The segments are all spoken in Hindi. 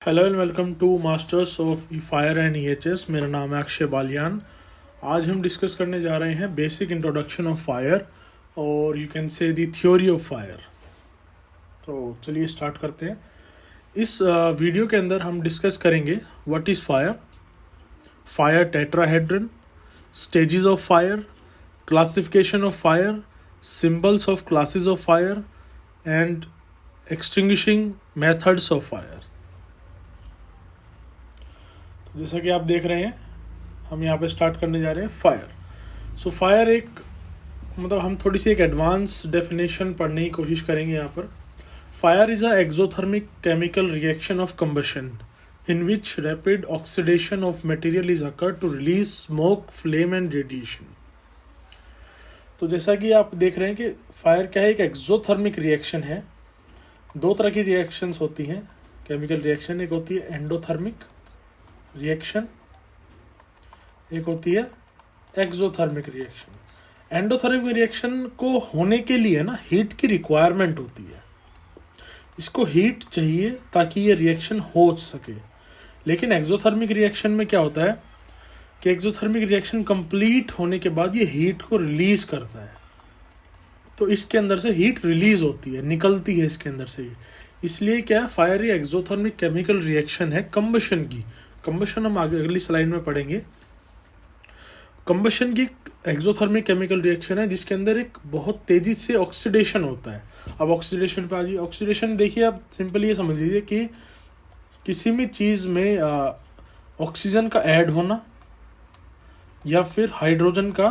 Hello and welcome to masters of fire and EHS. मेरा नाम है अक्षय बालियान। आज हम डिस्कस करने जा रहे हैं बेसिक इंट्रोडक्शन ऑफ फायर और you can say the theory of fire. तो चलिए स्टार्ट करते हैं। इस वीडियो के अंदर हम डिस्कस करेंगे what is fire, fire tetrahedron, stages of fire, classification of fire, symbols of classes of fire and extinguishing methods of fire. जैसा कि आप देख रहे हैं, हम यहाँ पे स्टार्ट करने जा रहे हैं फायर। सो फायर एक हम थोड़ी सी एक एडवांस डेफिनेशन पढ़ने की कोशिश करेंगे यहाँ पर। Fire is a exothermic chemical reaction of combustion in which rapid oxidation of material is occur to release smoke, flame and radiation. तो जैसा कि आप देख रहे हैं कि फायर क्या है, एक एक्सोथर्मिक रिएक्शन है। दो तरह की रिएक्शंस होती हैं केमिकल रिएक्शन, एक होती है एंडोथर्मिक रिएक्शन, एक होती है एक्सोथर्मिक रिएक्शन। एंडोथर्मिक रिएक्शन को होने के लिए ना हीट की रिक्वायरमेंट होती है, इसको हीट चाहिए ताकि ये रिएक्शन हो सके। लेकिन एक्सोथर्मिक रिएक्शन में क्या होता है कि एक्सोथर्मिक रिएक्शन कंप्लीट होने के बाद ये हीट को रिलीज करता है, तो इसके अंदर से हीट रिलीज होती है, निकलती है इसके अंदर से। इसलिए क्या है, फायर ये एक्सोथर्मिक केमिकल रिएक्शन है कंबशन की। कंबशन हम आगे अगली स्लाइड में पढ़ेंगे। कंबशन की एक्सोथर्मिक केमिकल रिएक्शन है जिसके अंदर एक बहुत तेजी से ऑक्सीडेशन होता है। अब ऑक्सीडेशन पे आ जाइए। ऑक्सीडेशन देखिए, आप सिंपली ये समझ लीजिए कि किसी भी चीज़ में ऑक्सीजन का ऐड होना या फिर हाइड्रोजन का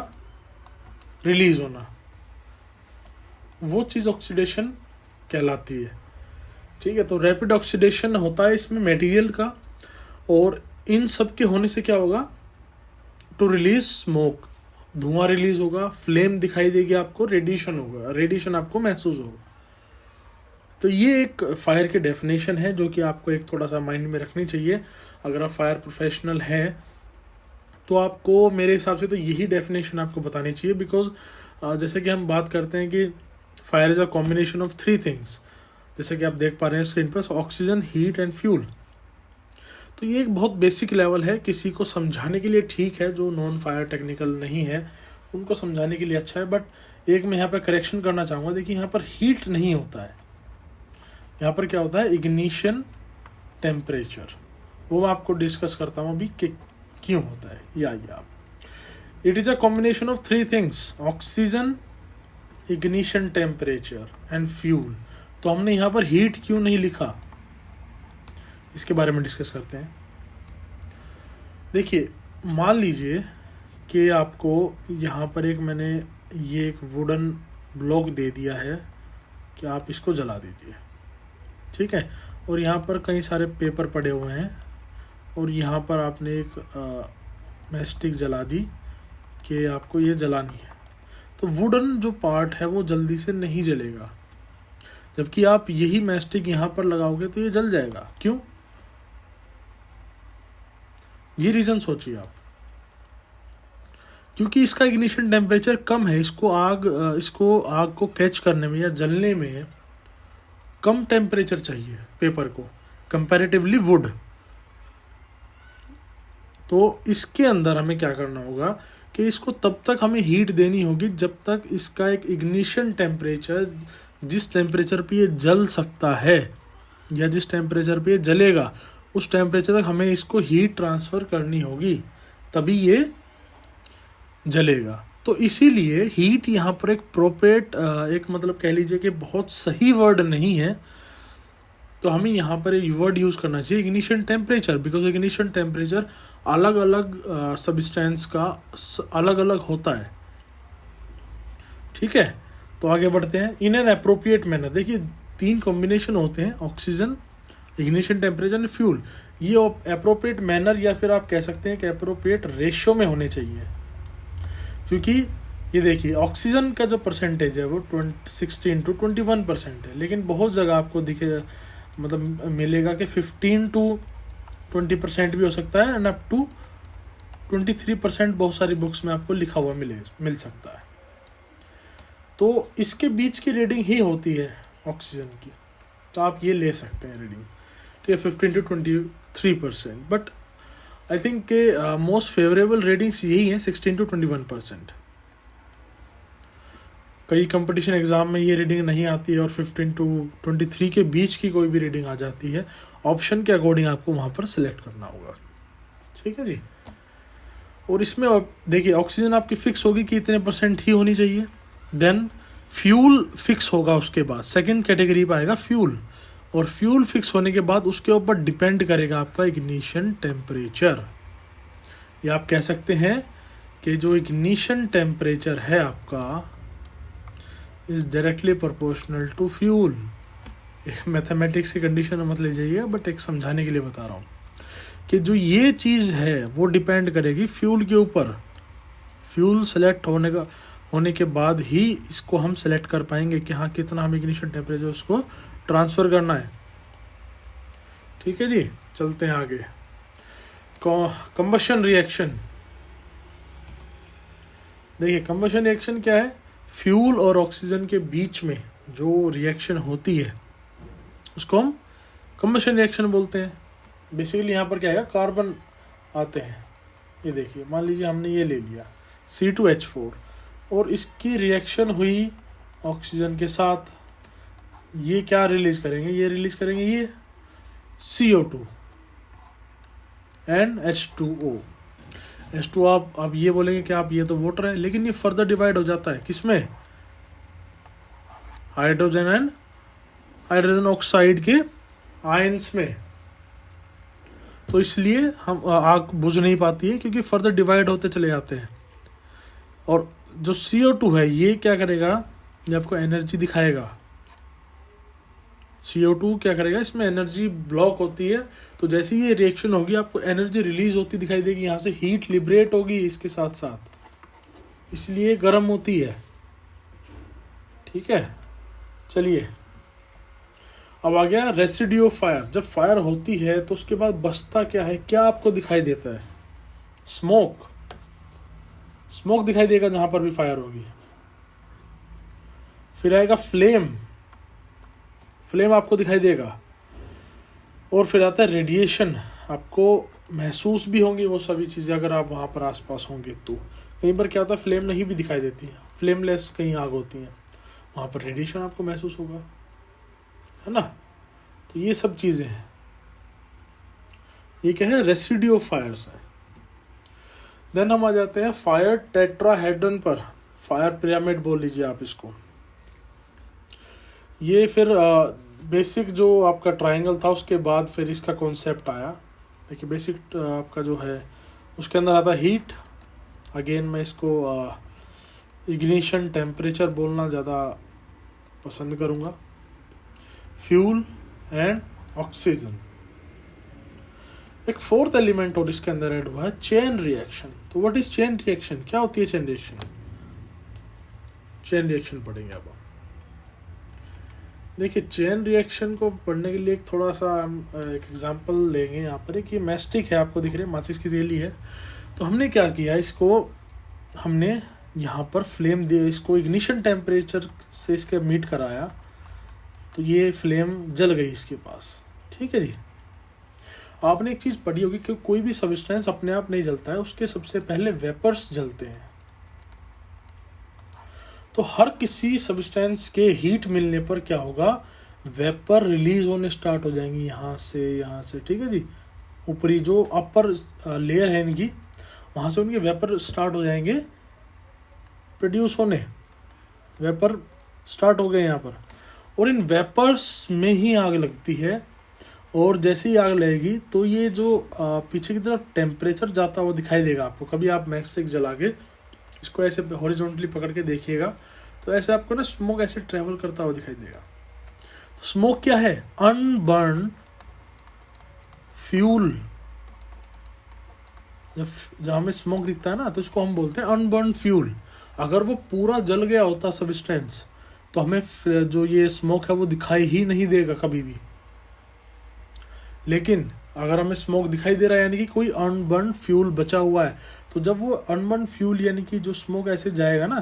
रिलीज होना, वो चीज़ ऑक्सीडेशन कहलाती है। ठीक है, तो रैपिड ऑक्सीडेशन होता है इसमें मटेरियल का, और इन सब के होने से क्या होगा, टू रिलीज स्मोक, धुआं रिलीज होगा, फ्लेम दिखाई देगी आपको, रेडिएशन होगा, रेडिएशन आपको महसूस होगा। तो ये एक फायर की डेफिनेशन है जो कि आपको एक थोड़ा सा माइंड में रखनी चाहिए। अगर आप फायर प्रोफेशनल हैं तो आपको मेरे हिसाब से तो यही डेफिनेशन आपको बतानी चाहिए। बिकॉज जैसे कि हम बात करते हैं कि fire is a combination of three things, जैसे कि आप देख पा रहे हैं स्क्रीन पर, ऑक्सीजन, हीट एंड फ्यूल। तो ये एक बहुत बेसिक लेवल है, किसी को समझाने के लिए ठीक है, जो नॉन फायर टेक्निकल नहीं है उनको समझाने के लिए अच्छा है। बट एक मैं यहाँ पर करेक्शन करना चाहूँगा। देखिए, यहाँ पर हीट नहीं होता है, यहाँ पर क्या होता है, इग्निशन टेम्परेचर। वो मैं आपको डिस्कस करता हूँ अभी कि क्यों होता है। ये आइए आप, it is a combination of three things, oxygen, ignition temperature and fuel. तो हमने यहाँ पर हीट क्यों नहीं लिखा, इसके बारे में डिस्कस करते हैं। देखिए, मान लीजिए कि आपको यहाँ पर मैंने ये एक वुडन ब्लॉक दे दिया है कि आप इसको जला दीजिए, ठीक है। और यहाँ पर कई सारे पेपर पड़े हुए हैं और यहाँ पर आपने एक मैस्टिक जला दी कि आपको ये जलानी है। तो वुडन जो पार्ट है वो जल्दी से नहीं जलेगा, जबकि आप यही मैस्टिक यहाँ पर लगाओगे तो ये जल जाएगा। क्यों? ये रीज़न सोचिए आप। क्योंकि इसका इग्निशन टेम्परेचर कम है, इसको आग को कैच करने में या जलने में कम टेम्परेचर चाहिए पेपर को, कंपैरेटिवली वुड। तो इसके अंदर हमें क्या करना होगा कि इसको तब तक हमें हीट देनी होगी जब तक इसका एक इग्निशन टेम्परेचर, जिस टेम्परेचर पे ये जल सकता है या जिस टेम्परेचर पे ये जलेगा, उस टेम्परेचर तक हमें इसको हीट ट्रांसफ़र करनी होगी, तभी ये जलेगा। तो इसीलिए हीट यहाँ पर एक प्रोपेट एक कह लीजिए कि बहुत सही वर्ड नहीं है। तो हमें यहाँ पर एक वर्ड यूज़ करना चाहिए, ignition temperature. Because ignition temperature अलग अलग सब्सटेंस का अलग अलग होता है, ठीक है। तो आगे बढ़ते हैं। इन एन अप्रोप्रिएट मैनर, देखिए तीन कॉम्बिनेशन होते हैं, oxygen, ignition temperature and fuel. ये अप्रोप्रिएट मैनर या फिर आप कह सकते हैं कि अप्रोप्रिएट रेशियो में होने चाहिए। क्योंकि ये देखिए, ऑक्सीजन का जो परसेंटेज है वो 16 to 21% है, लेकिन बहुत जगह आपको मिलेगा कि 15 to 20% भी हो सकता है, एंड अप टू 23% बहुत सारी बुक्स में आपको लिखा हुआ मिल सकता है। तो इसके बीच की रीडिंग ही होती है ऑक्सीजन की, तो आप ये ले सकते हैं रीडिंग। ठीक है, 15 to 23%, बट आई थिंक के मोस्ट फेवरेबल रेटिंग्स यही हैं 16 to 21%। कई कंपटीशन एग्जाम में ये रीडिंग नहीं आती है और 15 to 23 के बीच की कोई भी रीडिंग आ जाती है। ऑप्शन के अकॉर्डिंग आपको वहाँ पर सिलेक्ट करना होगा, ठीक है जी। और इसमें देखिए ऑक्सीजन आपकी फिक्स होगी कि इतने % ही होनी चाहिए। देन फ्यूल फिक्स होगा, उसके बाद सेकंड कैटेगरी पे आएगा फ्यूल, और फ्यूल फिक्स होने के बाद उसके ऊपर डिपेंड करेगा आपका इग्निशन टेम्परेचर। या आप कह सकते हैं कि जो इग्निशन टेम्परेचर है आपका is directly proportional to fuel. Mathematics की कंडीशन मत ले जाइए, बट एक समझाने के लिए बता रहा हूँ कि जो ये चीज़ है वो डिपेंड करेगी फ्यूल के ऊपर। फ्यूल सेलेक्ट होने के बाद ही इसको हम सेलेक्ट कर पाएंगे कि हाँ कितना हम इग्निशन टेम्परेचर उसको ट्रांसफ़र करना है, ठीक है जी। चलते हैं आगे। कंबशन रिएक्शन, देखिए कंबशन रिएक्शन क्या है, फ्यूल और ऑक्सीजन के बीच में जो रिएक्शन होती है उसको हम कंबशन रिएक्शन बोलते हैं। बेसिकली यहाँ पर क्या है, कार्बन आते हैं, ये देखिए मान लीजिए हमने ये ले लिया C2H4 और इसकी रिएक्शन हुई ऑक्सीजन के साथ, ये क्या रिलीज करेंगे, ये रिलीज करेंगे ये CO2 एंड H2O। H2 आप ये बोलेंगे कि आप ये तो वाटर है, लेकिन ये फर्दर डिवाइड हो जाता है किसमें, हाइड्रोजन एंड हाइड्रोजन ऑक्साइड के आयंस में। तो इसलिए हम आग बुझ नहीं पाती है क्योंकि फर्दर डिवाइड होते चले जाते हैं। और जो CO2 है ये क्या करेगा, ये आपको एनर्जी दिखाएगा। CO2 क्या करेगा, इसमें एनर्जी ब्लॉक होती है, तो जैसे ही ये रिएक्शन होगी आपको एनर्जी रिलीज होती दिखाई देगी, यहाँ से हीट लिबरेट होगी इसके साथ साथ, इसलिए गर्म होती है, ठीक है। चलिए अब आ गया रेसिड्यू ऑफ फायर। जब फायर होती है तो उसके बाद बचता क्या है, क्या आपको दिखाई देता है, स्मोक। स्मोक दिखाई देगा जहां पर भी फायर होगी। फिर आएगा फ्लेम, फ्लेम आपको दिखाई देगा। और फिर आता है रेडिएशन, आपको महसूस भी होंगी वो सभी चीज़ें अगर आप वहाँ पर आसपास होंगे। तो कहीं पर क्या होता है, फ्लेम नहीं भी दिखाई देती है, फ्लेमलेस कहीं आग होती है, वहाँ पर रेडिएशन आपको महसूस होगा, है ना। तो ये सब चीज़ें हैं, ये क्या है, रेसिड्यू ऑफ फायर्स है। देन हम आ जाते हैं फायर टेट्राहेड्रन पर, फायर पिरामिड बोल लीजिए आप इसको। ये फिर बेसिक जो आपका ट्रायंगल था उसके बाद फिर इसका कॉन्सेप्ट आया। देखिए बेसिक आपका जो है उसके अंदर आता है हीट। अगेन मैं इसको इग्निशन टेम्परेचर बोलना ज़्यादा पसंद करूँगा। Fuel and oxygen. एक फोर्थ एलिमेंट और इसके अंदर ऐड हुआ है चेन रिएक्शन। तो व्हाट इज चेन रिएक्शन, क्या होती है चेन रिएक्शन। चेन रिएक्शन पढ़ेंगे अब। देखिए चेन रिएक्शन को पढ़ने के लिए एक थोड़ा सा हम एक एग्जांपल लेंगे। यहाँ पर एक ये मैस्टिक है, आपको दिख रही है, माचिस की थैली है। तो हमने क्या किया, इसको हमने यहाँ पर फ्लेम दिया, इसको इग्निशन टेम्परेचर से इसके मीट कराया, तो ये फ्लेम जल गई इसके पास, ठीक है जी। आपने एक चीज़ पढ़ी होगी कि कोई भी सब्सटेंस अपने आप नहीं जलता है, उसके सबसे पहले वेपर्स जलते हैं। तो हर किसी सब्सटेंस के हीट मिलने पर क्या होगा, वेपर रिलीज होने स्टार्ट हो जाएंगी यहाँ से, ठीक है जी। ऊपरी जो अपर लेयर है इनकी, वहाँ से उनके वेपर स्टार्ट हो जाएंगे प्रोड्यूस होने, वेपर स्टार्ट हो गए यहाँ पर। और इन वेपर्स में ही आग लगती है, और जैसे ही आग लगेगी तो ये जो पीछे की तरफ टेम्परेचर जाता हुआ दिखाई देगा आपको। कभी आप मैक्सिक जला के इसको ऐसे हॉरिजॉन्टली पकड़ के देखिएगा तो ऐसे आपको ना स्मोक ऐसे ट्रेवल करता हुआ दिखाई देगा। तो स्मोक क्या है, अनबर्न फ्यूल। जब हमें स्मोक दिखता है ना तो इसको हम बोलते हैं अनबर्न फ्यूल। अगर वो पूरा जल गया होता सब्सटेंस तो हमें जो ये स्मोक है वो दिखाई ही नहीं देगा कभी भी। लेकिन अगर हमें स्मोक दिखाई दे रहा है यानी कि कोई अनबर्न फ्यूल बचा हुआ है, तो जब वो अनबर्न फ्यूल यानी कि जो स्मोक ऐसे जाएगा ना,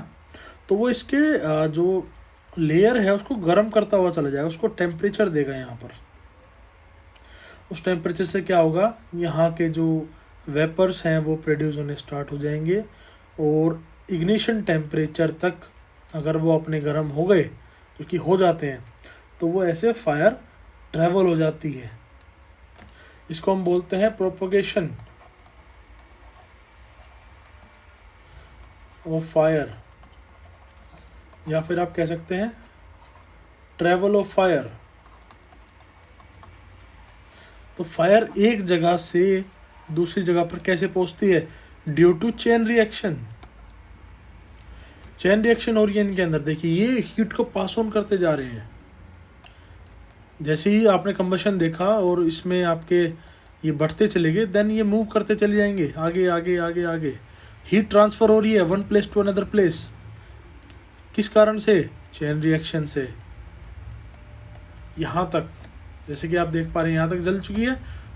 तो वो इसके जो लेयर है उसको गर्म करता हुआ चला जाएगा, उसको टेम्परेचर देगा यहाँ पर। उस टेम्परेचर से क्या होगा, यहाँ के जो वेपर्स हैं वो प्रोड्यूस होने स्टार्ट हो जाएंगे, और इग्निशन टेम्परेचर तक अगर वो अपने गर्म हो गए, क्योंकि हो जाते हैं, तो वो ऐसे फायर ट्रैवल हो जाती है। इसको हम बोलते हैं प्रोपगेशन ऑफ फायर, या फिर आप कह सकते हैं ट्रैवल ऑफ फायर। तो फायर एक जगह से दूसरी जगह पर कैसे पहुंचती है, due to chain reaction. Chain reaction हो रही है इनके अंदर, देखिए ये हीट को पास ऑन करते जा रहे हैं। जैसे ही आपने कंबशन देखा और इसमें आपके ये बढ़ते चले गए, देन ये मूव करते चले जाएंगे आगे आगे आगे आगे। हीट ट्रांसफर हो रही है one place to another place, किस कारण से, चेन रिएक्शन से। यहाँ तक जैसे कि आप देख पा रहे हैं यहाँ तक जल चुकी है,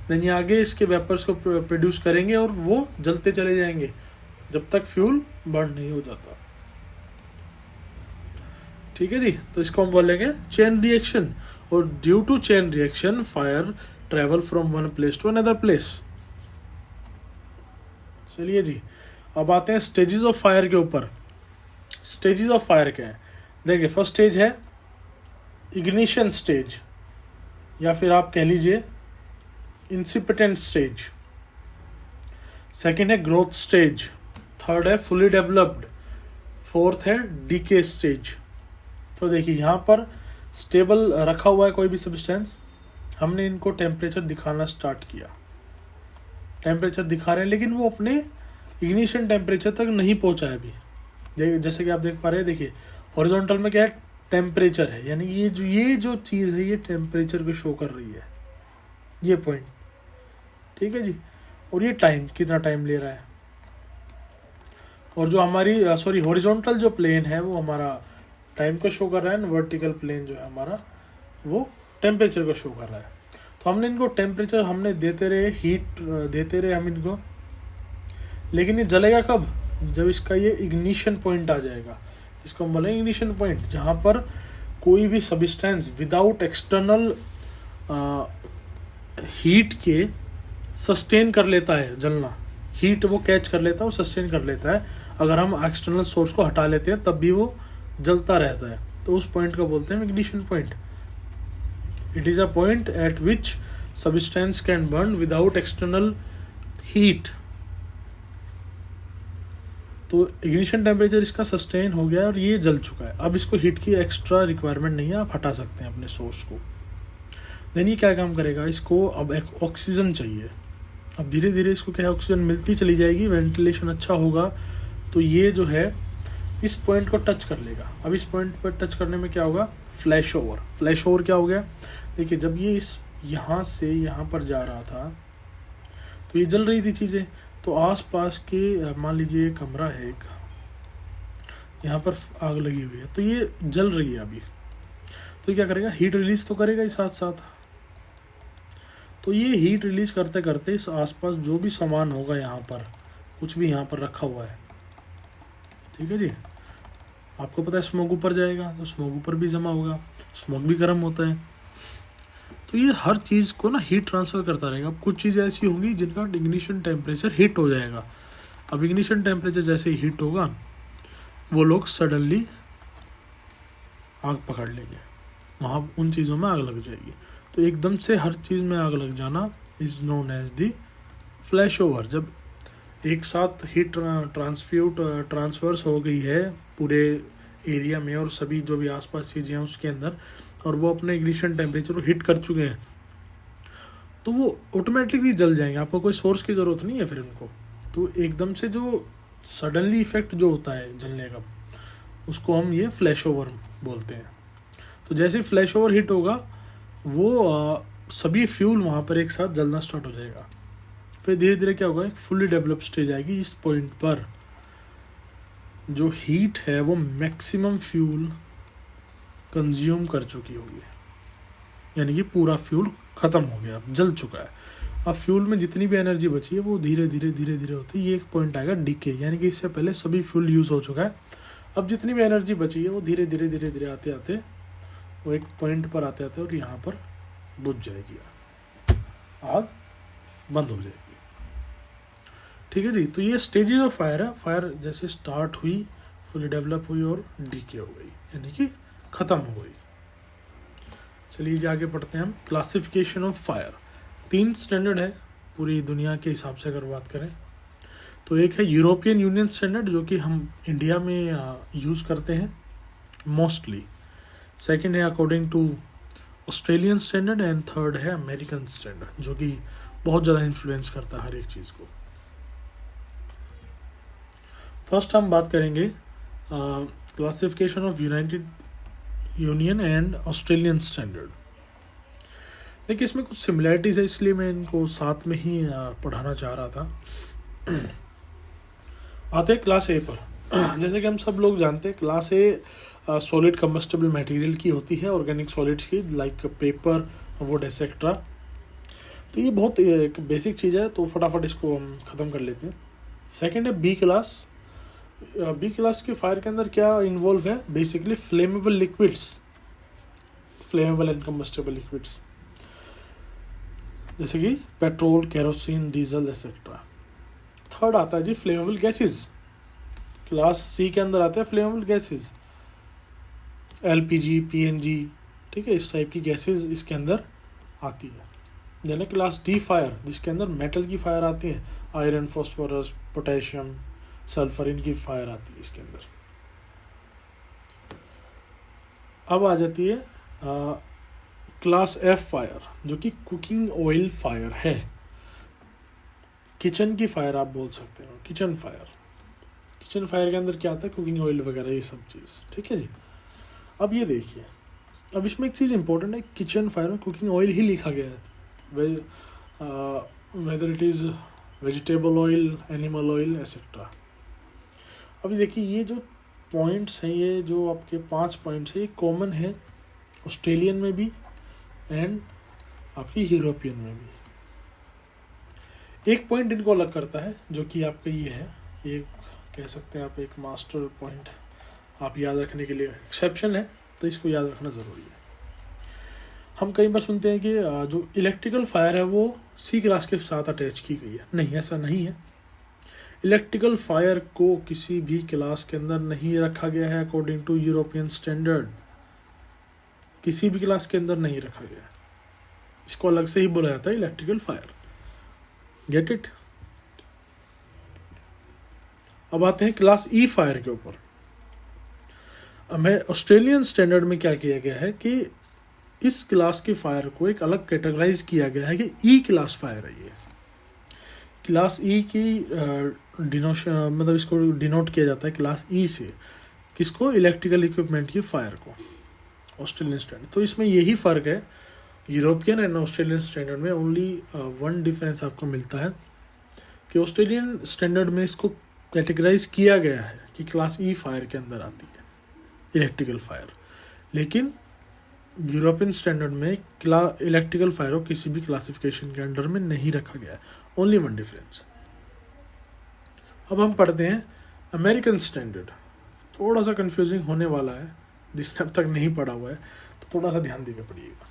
देन ये आगे इसके वेपर्स को प्रोड्यूस करेंगे और वो जलते चले जाएंगे जब तक फ्यूल बर्न नहीं हो जाता। ठीक है जी, तो इसको हम बोलेंगे चेन रिएक्शन। और due to chain reaction fire travel from one place to another place. चलिए जी, अब आते हैं स्टेजेस ऑफ फायर के ऊपर। स्टेजेस ऑफ फायर क्या है, देखिए फर्स्ट स्टेज है इग्निशन स्टेज, या फिर आप कह लीजिए इंसिपिटेंट स्टेज। सेकेंड है ग्रोथ स्टेज, थर्ड है फुली डेवलप्ड, फोर्थ है डीके स्टेज। तो देखिए यहाँ पर स्टेबल रखा हुआ है कोई भी सब्सटेंस, हमने इनको टेम्परेचर दिखाना स्टार्ट किया, टेम्परेचर दिखा रहे हैं, लेकिन वो अपने इग्निशन टेम्परेचर तक नहीं पहुंचा है अभी। जैसे कि आप देख पा रहे हैं, देखिए हॉरिजॉन्टल में क्या है, टेम्परेचर है, यानी ये जो चीज़ है ये टेम्परेचर को शो कर रही है, ये पॉइंट। ठीक है जी, और ये टाइम कितना टाइम ले रहा है, और जो हमारी हॉरिजॉन्टल जो प्लेन है वो हमारा टाइम को शो कर रहा है, वर्टिकल प्लेन जो है हमारा वो टेम्परेचर को शो कर रहा है। तो हमने इनको टेम्परेचर हमने देते रहे, हीट देते रहे हम इनको, लेकिन ये जलेगा कब, जब इसका ये इग्निशन पॉइंट आ जाएगा। इसको हम बोलेंगे इग्निशन पॉइंट, जहाँ पर कोई भी सब्सटेंस विदाउट एक्सटर्नल हीट के सस्टेन कर लेता है जलना, हीट वो कैच कर लेता है, वो सस्टेन कर लेता है। अगर हम एक्सटर्नल सोर्स को हटा लेते हैं तब भी वो जलता रहता है, तो उस पॉइंट को बोलते हैं ignition point. It is a point eight which substance can burn without external heat. तो इग्निशन टेम्परेचर इसका सस्टेन हो गया और ये जल चुका है, अब इसको हीट की एक्स्ट्रा रिक्वायरमेंट नहीं है, आप हटा सकते हैं अपने सोर्स को। देन ये क्या काम करेगा, इसको अब एक ऑक्सीजन चाहिए। अब धीरे धीरे इसको क्या है, ऑक्सीजन मिलती चली जाएगी, वेंटिलेशन अच्छा होगा, तो ये जो है इस पॉइंट को टच कर लेगा। अब इस पॉइंट पर टच करने में क्या होगा, फ्लैश ओवर। फ्लैश ओवर क्या हो गया, देखिए जब ये इस यहाँ से यहाँ पर जा रहा था तो ये जल रही थी चीज़ें, तो आसपास के मान लीजिए कमरा है एक, यहाँ पर आग लगी हुई है, तो ये जल रही है अभी, तो क्या करेगा, हीट रिलीज तो करेगा ही साथ साथ। तो ये हीट रिलीज करते करते इस आसपास जो भी सामान होगा, यहाँ पर कुछ भी यहाँ पर रखा हुआ है, ठीक है जी, आपको पता है स्मोक ऊपर जाएगा तो स्मोक ऊपर भी जमा होगा, स्मोक भी गर्म होता है, तो ये हर चीज़ को ना हीट ट्रांसफ़र करता रहेगा। अब कुछ चीज़ें ऐसी होंगी जिनका इग्निशन टेम्परेचर हीट हो जाएगा। अब इग्निशन टेम्परेचर जैसे ही हीट होगा, वो लोग सडनली आग पकड़ लेंगे, वहाँ उन चीज़ों में आग लग जाएगी। तो एकदम से हर चीज़ में आग लग जाना is known as the flash over. जब एक साथ हीट ट्रांसफर्स हो गई है पूरे एरिया में और सभी जो भी आसपास चीज़ें हैं उसके अंदर, और वो अपने इग्निशन टेम्परेचर को हिट कर चुके हैं, तो वो ऑटोमेटिकली जल जाएंगे, आपको कोई सोर्स की ज़रूरत नहीं है फिर उनको। तो एकदम से जो सडनली इफेक्ट जो होता है जलने का, उसको हम ये फ्लैश ओवर बोलते हैं। तो जैसे फ्लैश ओवर हिट होगा, वो सभी फ्यूल वहाँ पर एक साथ जलना स्टार्ट हो जाएगा। फिर धीरे धीरे क्या होगा, एक फुली डेवलप स्टेज आएगी। इस पॉइंट पर जो हीट है वो मैक्सिमम फ्यूल कंज्यूम कर चुकी होगी, यानी कि पूरा फ्यूल ख़त्म हो गया, अब जल चुका है। अब फ्यूल में जितनी भी एनर्जी बची है वो धीरे धीरे होती है, ये एक पॉइंट आएगा डीके, यानी कि इससे पहले सभी फ्यूल यूज़ हो चुका है। अब जितनी भी एनर्जी बची है वो धीरे धीरे आते आते वो एक पॉइंट पर आते आते और यहाँ पर बुझ जाएगी। आग बंद हो जाएगी। ठीक है जी, तो ये स्टेजेस ऑफ फायर है। फायर जैसे स्टार्ट हुई, फुली डेवलप हुई और डीके हो गई, यानी कि ख़त्म हो गई। चलिए जी आगे पढ़ते हैं हम। Classification of fire. 3 स्टैंडर्ड है पूरी दुनिया के हिसाब से अगर बात करें तो। एक है यूरोपियन यूनियन स्टैंडर्ड, जो कि हम इंडिया में यूज़ करते हैं मोस्टली। सेकंड है according to Australian standard, and third है अमेरिकन स्टैंडर्ड, जो कि बहुत ज़्यादा इन्फ्लुएंस करता है हर एक चीज़ को। फर्स्ट हम बात करेंगे classification of United union and Australian standard. देखिए इसमें कुछ सिमिलैरिटीज़ है, इसलिए मैं इनको साथ में ही पढ़ाना चाह रहा था। आते हैं क्लास ए पर। जैसे कि हम सब लोग जानते हैं क्लास ए सॉलिड कंबस्टेबल मटेरियल की होती है, ऑर्गेनिक सॉलिड्स की, लाइक पेपर, वुड एक्सेट्रा। तो ये बहुत एक बेसिक चीज़ है, तो फटाफट इसको हम ख़त्म कर लेते हैं। सेकंड है बी क्लास। बी क्लास के फायर के अंदर क्या इन्वॉल्व है? Basically flammable liquids, flammable and combustible liquids, जैसे कि petrol, kerosene, diesel etcetera. Third आता है जी फ्लेमेबल गैसेस। क्लास सी के अंदर आते हैं फ्लेमेबल गैसेस, एलपीजी, पीएनजी, ठीक है, इस टाइप की गैसेस इसके अंदर आती है। यानी क्लास डी फायर, जिसके अंदर मेटल की फायर आती है, आयरन, फॉस्फोरस, पोटेशियम, सल्फर, इनकी फायर आती है इसके अंदर। अब आ जाती है क्लास एफ फायर, जो कि कुकिंग ऑयल फायर है। किचन की फायर आप बोल सकते हो, किचन फायर। किचन फायर के अंदर क्या आता है? कुकिंग ऑयल वगैरह, ये सब चीज़। ठीक है जी। अब ये देखिए, अब इसमें एक चीज़ इंपॉर्टेंट है, किचन फायर में कुकिंग ऑयल ही लिखा गया है, whether it is vegetable oil, animal oil etcetera. अभी देखिए ये जो पॉइंट्स हैं, ये जो आपके 5 पॉइंट्स हैं, ये कॉमन है ऑस्ट्रेलियन में भी एंड आपकी यूरोपियन में भी। एक पॉइंट इनको अलग करता है, जो कि आपका ये है, ये कह सकते हैं आप एक मास्टर पॉइंट आप याद रखने के लिए एक्सेप्शन है, तो इसको याद रखना ज़रूरी है। हम कई बार सुनते हैं कि जो इलेक्ट्रिकल फायर है वो सी क्लास के साथ अटैच की गई है। नहीं, ऐसा नहीं है। इलेक्ट्रिकल फायर को किसी भी क्लास के अंदर नहीं रखा गया है अकॉर्डिंग टू यूरोपियन स्टैंडर्ड। किसी भी क्लास के अंदर नहीं रखा गया है, इसको अलग से ही बोला जाता है इलेक्ट्रिकल फायर। Get it? अब आते हैं क्लास ई फायर के ऊपर। हमें ऑस्ट्रेलियन स्टैंडर्ड में क्या किया गया है कि इस क्लास के फायर को एक अलग कैटेगराइज किया गया है कि ई क्लास फायर है। ये क्लास ई की डिनोशन, मतलब इसको डिनोट किया जाता है क्लास ई से, किसको? इलेक्ट्रिकल इक्विपमेंट की फायर को, ऑस्ट्रेलियन स्टैंडर्ड। तो इसमें यही फ़र्क है यूरोपियन एंड ऑस्ट्रेलियन स्टैंडर्ड में। ओनली वन डिफरेंस आपको मिलता है कि ऑस्ट्रेलियन स्टैंडर्ड में इसको कैटेगराइज किया गया है कि क्लास ई फायर के अंदर आती है इलेक्ट्रिकल फायर, लेकिन यूरोपियन स्टैंडर्ड में इलेक्ट्रिकल फायर को किसी भी क्लासिफिकेशन के अंडर में नहीं रखा गया है। Only one difference. अब हम पढ़ते हैं अमेरिकन स्टैंडर्ड। थोड़ा सा कंफ्यूजिंग होने वाला है, जिसने अब तक नहीं पढ़ा हुआ है तो थोड़ा सा ध्यान देकर पढ़िएगा।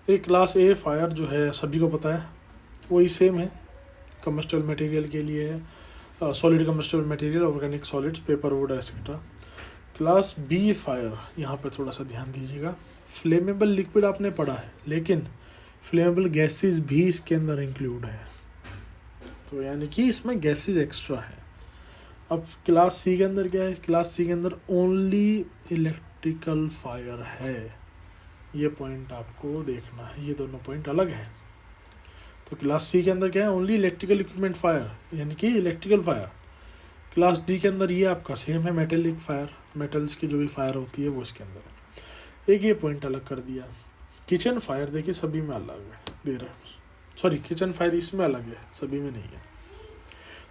एक क्लास ए फायर जो है सभी को पता है, वही सेम है, कम्बस्टेबल मटेरियल के लिए है, solid combustible material, organic solids, paper, wood etcetera. Class B fire, यहाँ पर थोड़ा सा ध्यान दीजिएगा। फ्लेमेबल लिक्विड आपने पढ़ा है, लेकिन फ्लेमेबल गैसेस भी इसके अंदर इंक्लूड है, तो यानी कि इसमें गैसेस एक्स्ट्रा है। अब क्लास सी के अंदर क्या है? क्लास सी के अंदर ओनली इलेक्ट्रिकल फायर है। ये पॉइंट आपको देखना है, ये दोनों पॉइंट अलग हैं। तो क्लास सी के अंदर क्या है? ओनली इलेक्ट्रिकल इक्विपमेंट फायर, यानी कि इलेक्ट्रिकल फायर। क्लास डी के अंदर ये आपका सेम है, मेटेलिक फायर, मेटल्स की जो भी फायर होती है वो इसके अंदर है। एक ये पॉइंट अलग कर दिया। किचन फायर देखिए सभी में अलग है दे रहा है, सॉरी किचन फायर इसमें अलग है, सभी में नहीं है।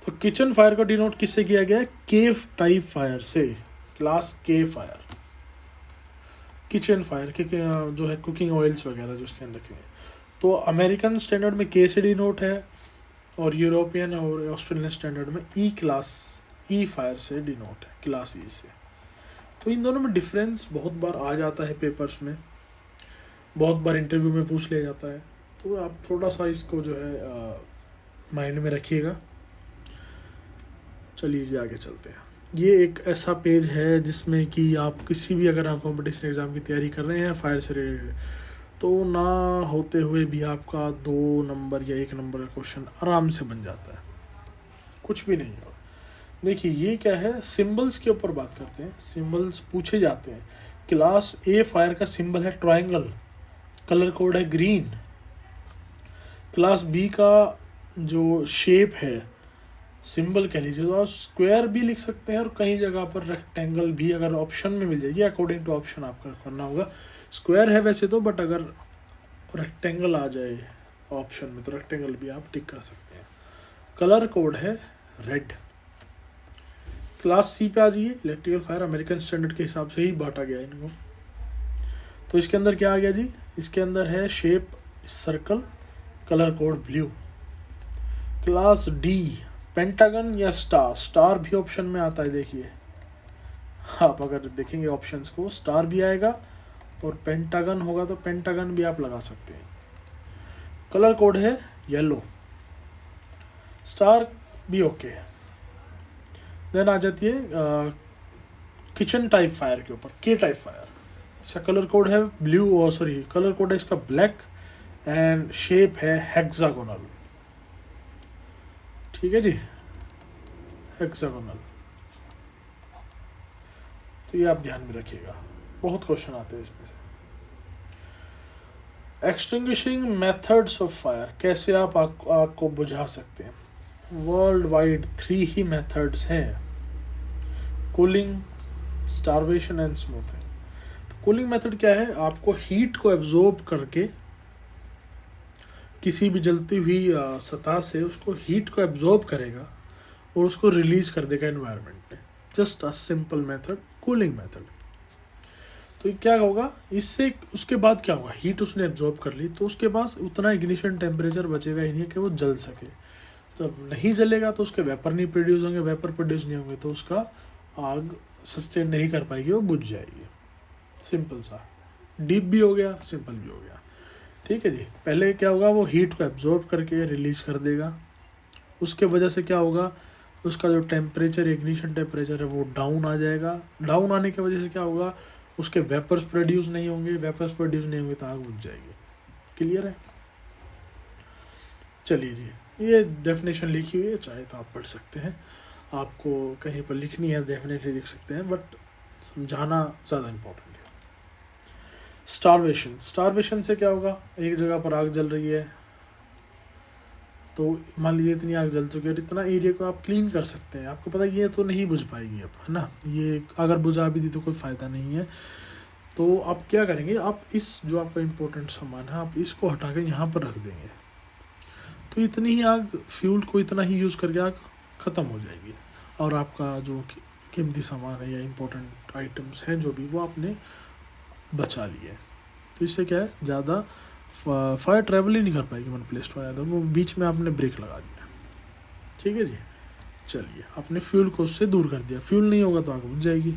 तो किचन फायर को डिनोट किससे किया गया है? के टाइप फायर से, क्लास के फायर। किचन फायर के जो है कुकिंग ऑयल्स वगैरह जो इसके अंदर रखे हैं, तो अमेरिकन स्टैंडर्ड में के से डिनोट है, और यूरोपियन और ऑस्ट्रेलियन स्टैंडर्ड में ई क्लास, ई फायर से डिनोट है, क्लास ई से। तो इन दोनों में डिफरेंस बहुत बार आ जाता है पेपर्स में, बहुत बार इंटरव्यू में पूछ लिया जाता है, तो आप थोड़ा सा इसको जो है माइंड में रखिएगा। चलिए जी आगे चलते हैं। ये एक ऐसा पेज है जिसमें कि आप किसी भी अगर आप कंपटीशन एग्ज़ाम की तैयारी कर रहे हैं फायर से रिलेटेड, तो ना होते हुए भी आपका 2 नंबर या 1 नंबर का क्वेश्चन आराम से बन जाता है, कुछ भी नहीं होगा। देखिए ये क्या है, सिंबल्स के ऊपर बात करते हैं। सिंबल्स पूछे जाते हैं। क्लास ए फायर का सिंबल है ट्रायंगल, कलर कोड है ग्रीन। क्लास बी का जो शेप है, सिंबल कह लीजिए, तो आप स्क्वायर भी लिख सकते हैं और कई जगह पर रेक्टेंगल भी अगर ऑप्शन में मिल जाएगी, अकॉर्डिंग टू ऑप्शन आपका करना होगा। स्क्वायर है वैसे तो, बट अगर रेक्टेंगल आ जाए ऑप्शन में तो रेक्टेंगल भी आप टिक कर सकते हैं। कलर कोड है रेड। क्लास सी पे आ जाइए, इलेक्ट्रिकल फायर अमेरिकन स्टैंडर्ड के हिसाब से ही बांटा गया है इनको। तो इसके अंदर क्या आ गया जी, इसके अंदर है shape circle, colour code blue. Class D pentagon या स्टार, स्टार भी ऑप्शन में आता है। देखिए आप अगर देखेंगे ऑप्शंस को, स्टार भी आएगा और पेंटागन होगा तो पेंटागन भी आप लगा सकते हैं। कलर कोड है येलो, स्टार भी ओके है। देन आ जाती है किचन टाइप फायर के ऊपर, के टाइप फायर। इसका कलर कोड है ब्लू, सॉरी कलर कोड है इसका ब्लैक एंड शेप है हेक्सागोनल। ठीक है जी, हेक्सागोनल। तो ये आप ध्यान में रखिएगा, बहुत क्वेश्चन आते हैं इसमें से। एक्सटिंग्विशिंग मेथड्स ऑफ फायर, कैसे आप आग को बुझा सकते हैं। वर्ल्ड वाइड 3 ही मेथड्स हैं, कूलिंग, स्टारवेशन एंड स्मूथिंग। तो कूलिंग मेथड क्या है, आपको हीट को एब्जॉर्ब करके किसी भी जलती हुई सतह से उसको हीट को एब्जॉर्ब करेगा और उसको रिलीज कर देगा एनवायरनमेंट में। Just a simple method, cooling method. तो ये क्या होगा, इससे उसके बाद क्या होगा, हीट उसने एब्जॉर्ब कर ली तो उसके पास उतना इग्निशन टेम्परेचर बचेगा ही नहीं कि वो जल सके। तो अब नहीं जलेगा तो उसके वेपर नहीं प्रोड्यूस होंगे, वेपर प्रोड्यूस नहीं होंगे तो उसका आग सस्टेन नहीं कर पाएगी, वो बुझ जाएगी। सिंपल सा, डीप भी हो गया, सिंपल भी हो गया। ठीक है जी। पहले क्या होगा, वो हीट को एब्जॉर्ब करके रिलीज कर देगा, उसके वजह से क्या होगा, उसका जो टेम्परेचर, इग्निशन टेम्परेचर है वो डाउन आ जाएगा। डाउन आने की वजह से क्या होगा, उसके वेपर्स प्रोड्यूस नहीं होंगे, वेपर्स प्रोड्यूस नहीं होंगे तो आग बुझ जाएगी। क्लियर है। चलिए जी, ये डेफिनेशन लिखी हुई है, चाहे तो आप पढ़ सकते हैं, आपको कहीं पर लिखनी है डेफिनेटली लिख सकते हैं, बट समझाना ज़्यादा इम्पोर्टेंट है। स्टारवेशन, स्टारवेशन से क्या होगा, एक जगह पर आग जल रही है तो मान लीजिए इतनी आग जल चुकी है, इतना एरिया को आप क्लीन कर सकते हैं। आपको पता है ये तो नहीं बुझ पाएगी अब, है ना, ये अगर बुझा भी दी तो कोई फ़ायदा नहीं है। तो आप क्या करेंगे, आप इस जो आपका इम्पोर्टेंट सामान है आप इसको हटा के यहाँ पर रख देंगे, तो इतनी ही आग, फ्यूल को इतना ही यूज़ करके आग ख़त्म हो जाएगी और आपका जो कीमती सामान है या इम्पोर्टेंट आइटम्स हैं जो भी, वो आपने बचा लिए। तो इससे क्या है, ज़्यादा फायर ट्रैवल ही नहीं कर पाएगी वन प्लेस टू अनदर, वो बीच में आपने ब्रेक लगा दिया। ठीक है जी। चलिए, आपने फ्यूल को उससे दूर कर दिया, फ्यूल नहीं होगा तो आग बुझ जाएगी।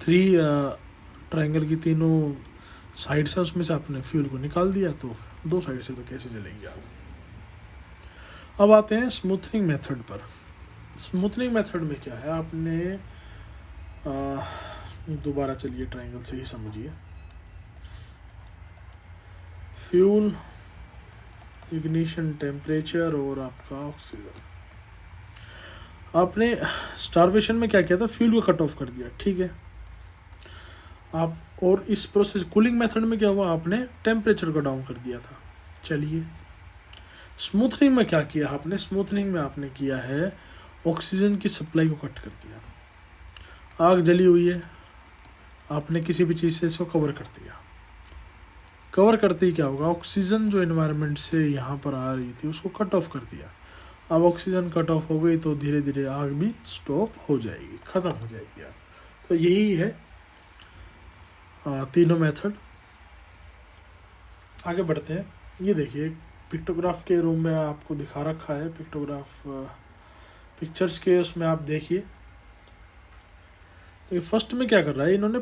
3 ट्रायंगल की तीनों साइड से उसमें से आपने फ्यूल को निकाल दिया, तो 2 साइड से तो कैसे जलेगी आग। अब आते हैं स्मूथनिंग मेथड पर। स्मूथनिंग मेथड में क्या है, आपने दोबारा चलिए ट्रायंगल से ही समझिए। फ्यूल, इग्निशन टेम्परेचर और आपका ऑक्सीजन। आपने स्टारवेशन में क्या किया था, फ्यूल को कट ऑफ कर दिया, ठीक है आप, और इस प्रोसेस कूलिंग मेथड में क्या हुआ, आपने टेम्परेचर को डाउन कर दिया था। चलिए, स्मूथनिंग में क्या किया आपने, स्मूथनिंग में आपने किया है ऑक्सीजन की सप्लाई को कट कर दिया। आग जली हुई है, आपने किसी भी चीज़ से इसको कवर कर दिया। कवर करते ही क्या होगा, ऑक्सीजन जो एनवायरनमेंट से यहाँ पर आ रही थी उसको कट ऑफ कर दिया। अब ऑक्सीजन कट ऑफ हो गई तो धीरे धीरे आग भी स्टॉप हो जाएगी, ख़त्म हो जाएगी आग। तो यही है तीनों मेथड। आगे बढ़ते हैं। ये देखिए, पिक्टोग्राफ के रूम में आपको दिखा रखा है, पिक्टोग्राफ पिक्चर्स के उसमें आप देखिए। तो फर्स्ट में क्या कर रहा है, इन्होंने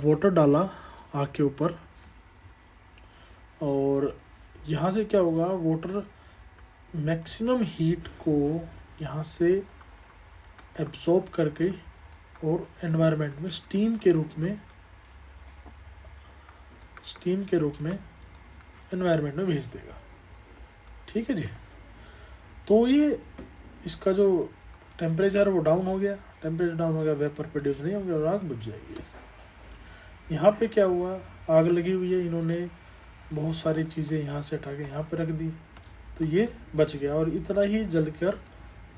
वाटर डाला आग के ऊपर और यहाँ से क्या होगा, वाटर मैक्सिमम हीट को यहाँ से एब्जॉर्ब करके और एनवायरनमेंट में स्टीम के रूप में एनवायरनमेंट में भेज देगा। ठीक है जी। तो ये इसका जो टेम्परेचर वो डाउन हो गया, वेपर प्रोड्यूस नहीं होगा और आग बुझ जाएगी। यहाँ पे क्या हुआ, आग लगी हुई है, इन्होंने बहुत सारी चीज़ें यहाँ से उठा के यहाँ पे रख दी, तो ये बच गया और इतना ही जलकर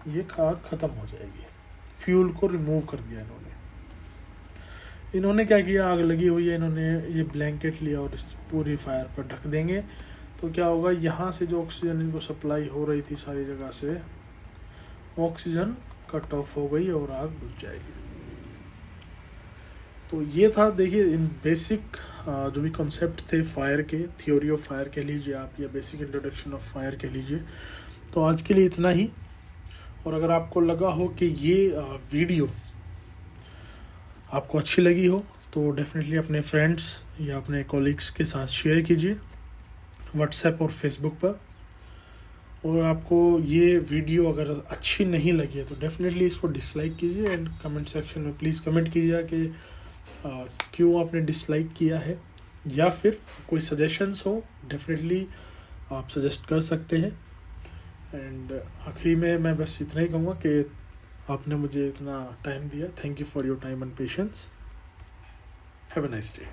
ये आग ख़त्म हो जाएगी। फ्यूल को रिमूव कर दिया इन्होंने क्या किया, आग लगी हुई है, इन्होंने ये ब्लैंकेट लिया और इस पूरी फायर पर ढक देंगे। तो क्या होगा, यहाँ से जो ऑक्सीजन इनको सप्लाई हो रही थी सारी जगह से, ऑक्सीजन कट ऑफ हो गई और आग बुझ जाएगी। तो ये था, देखिए इन बेसिक जो भी कॉन्सेप्ट थे फायर के, थ्योरी ऑफ फायर कह लीजिए आप, या बेसिक इंट्रोडक्शन ऑफ फायर कह लीजिए। तो आज के लिए इतना ही। और अगर आपको लगा हो कि ये वीडियो आपको अच्छी लगी हो तो डेफिनेटली अपने फ्रेंड्स या अपने कॉलीग्स के साथ शेयर कीजिए व्हाट्सएप और फेसबुक पर। और आपको ये वीडियो अगर अच्छी नहीं लगी है तो डेफिनेटली इसको डिसलाइक कीजिए एंड कमेंट सेक्शन में प्लीज़ कमेंट कीजिए कि क्यों आपने डिसलाइक किया है, या फिर कोई सजेशंस हो डेफिनेटली आप सजेस्ट कर सकते हैं। एंड आखिरी में मैं बस इतना ही कहूँगा कि आपने मुझे इतना टाइम दिया। Thank you for your time and patience. Have a nice day.